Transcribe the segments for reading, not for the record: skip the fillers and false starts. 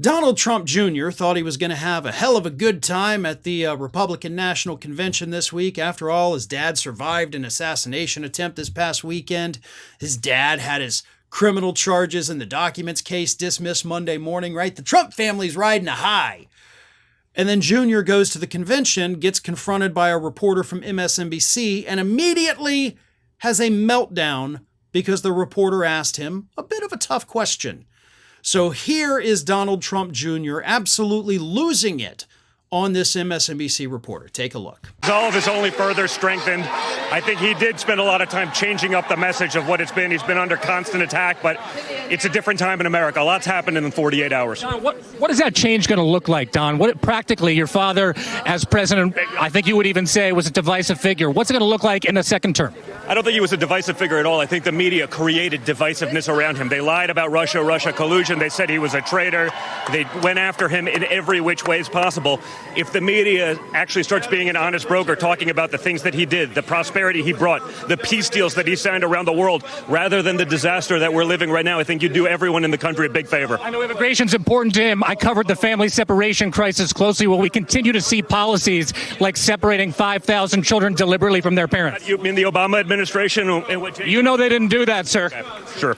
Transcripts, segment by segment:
Donald Trump Jr. thought he was going to have a hell of a good time at the Republican National Convention this week. After all, his dad survived an assassination attempt this past weekend. His dad had his criminal charges in the documents case dismissed Monday morning, right? The Trump family's riding a high. And then Jr. goes to the convention, gets confronted by a reporter from MSNBC, and immediately has a meltdown because the reporter asked him a bit of a tough question. So here is Donald Trump Jr. absolutely losing it on this MSNBC reporter. Take a look. Resolve is only further strengthened. I think he did spend a lot of time changing up the message of what it's been. He's been under constant attack, but it's a different time in America. A lot's happened in 48 hours. Don, what is that change going to look like, Don? What practically, your father as president, I think you would even say, was a divisive figure. What's it going to look like in the second term? I don't think he was a divisive figure at all. I think the media created divisiveness around him. They lied about Russia collusion. They said he was a traitor. They went after him in every which way possible. If the media actually starts being an honest broker, talking about the things that he did, the prosperity he brought, the peace deals that he signed around the world, rather than the disaster that we're living right now, I think you'd do everyone in the country a big favor. I know immigration's important to him. I covered the family separation crisis closely. Will we continue to see policies like separating 5,000 children deliberately from their parents? You mean the Obama administration? You know they didn't do that, sir. Okay, sure.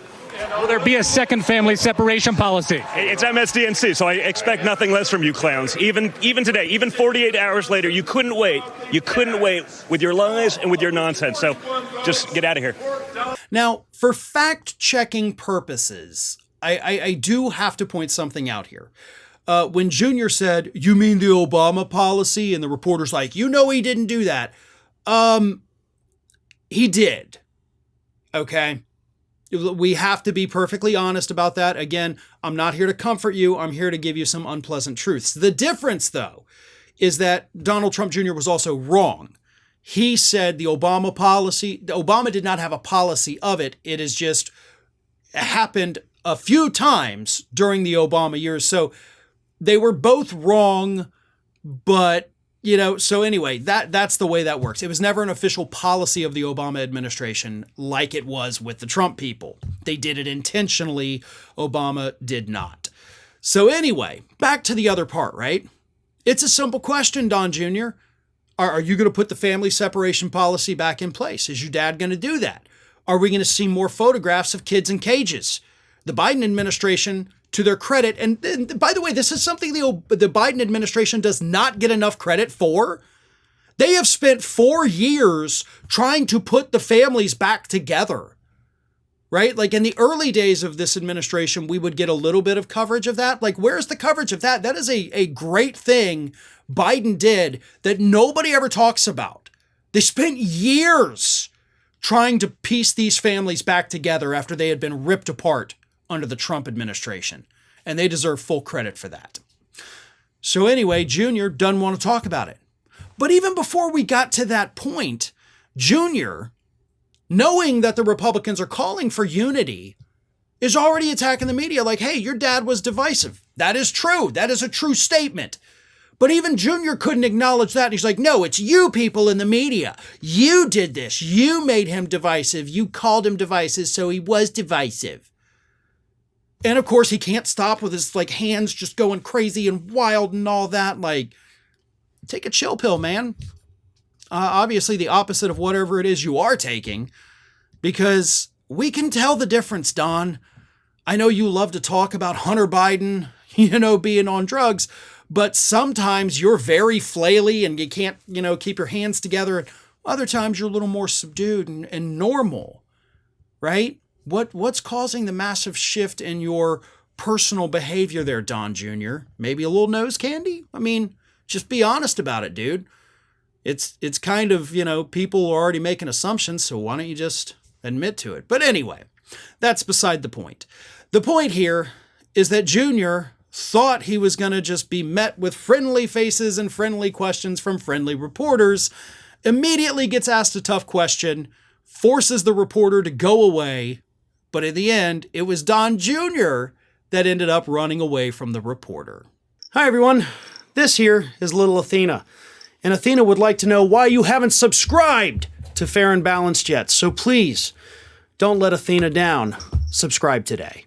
Will there be a second family separation policy? It's MSDNC, so I expect nothing less from you clowns. Even today, even 48 hours later, you couldn't wait. You couldn't wait with your lies and with your nonsense. So just get out of here. Now, for fact-checking purposes, I do have to point something out here. When Junior said, "You mean the Obama policy?" and the reporter's like, "You know he didn't do that." He did. Okay? We have to be perfectly honest about that. Again, I'm not here to comfort you. I'm here to give you some unpleasant truths. The difference, though, is that Donald Trump Jr. was also wrong. He said the Obama did not have a policy of it. It has just happened a few times during the Obama years. So they were both wrong, but so anyway, that's the way that works. It was never an official policy of the Obama administration like it was with the Trump people. They did it intentionally. Obama did not. So anyway, back to the other part, right? It's a simple question, Don Jr. Are you going to put the family separation policy back in place? Is your dad going to do that? Are we going to see more photographs of kids in cages? The Biden administration, to their credit, and by the way, this is something the Biden administration does not get enough credit for. They have spent 4 years trying to put the families back together, right? Like in the early days of this administration, we would get a little bit of coverage of that. Like, where's the coverage of that? That is a great thing Biden did that nobody ever talks about. They spent years trying to piece these families back together after they had been ripped apart under the Trump administration, and they deserve full credit for that. So anyway, Junior doesn't want to talk about it. But even before we got to that point, Junior, knowing that the Republicans are calling for unity, is already attacking the media like, hey, your dad was divisive. That is true. That is a true statement. But even Junior couldn't acknowledge that. He's like, no, it's you people in the media. You did this. You made him divisive. You called him divisive, so he was divisive. And of course, he can't stop with his hands just going crazy and wild and all that. Like, take a chill pill, man. Obviously, the opposite of whatever it is you are taking, because we can tell the difference, Don. I know you love to talk about Hunter Biden, being on drugs, but sometimes you're very flaily and you can't, keep your hands together. Other times you're a little more subdued and normal, right? What's causing the massive shift in your personal behavior there, Don Jr.? Maybe a little nose candy? I mean, just be honest about it, dude. It's kind of, people are already making assumptions, so why don't you just admit to it? But anyway, that's beside the point. The point here is that Junior thought he was going to just be met with friendly faces and friendly questions from friendly reporters, immediately gets asked a tough question, forces the reporter to go away. But in the end, it was Don Jr. that ended up running away from the reporter. Hi, everyone. This here is little Athena. And Athena would like to know why you haven't subscribed to Fair and Balanced yet. So please, don't let Athena down. Subscribe today.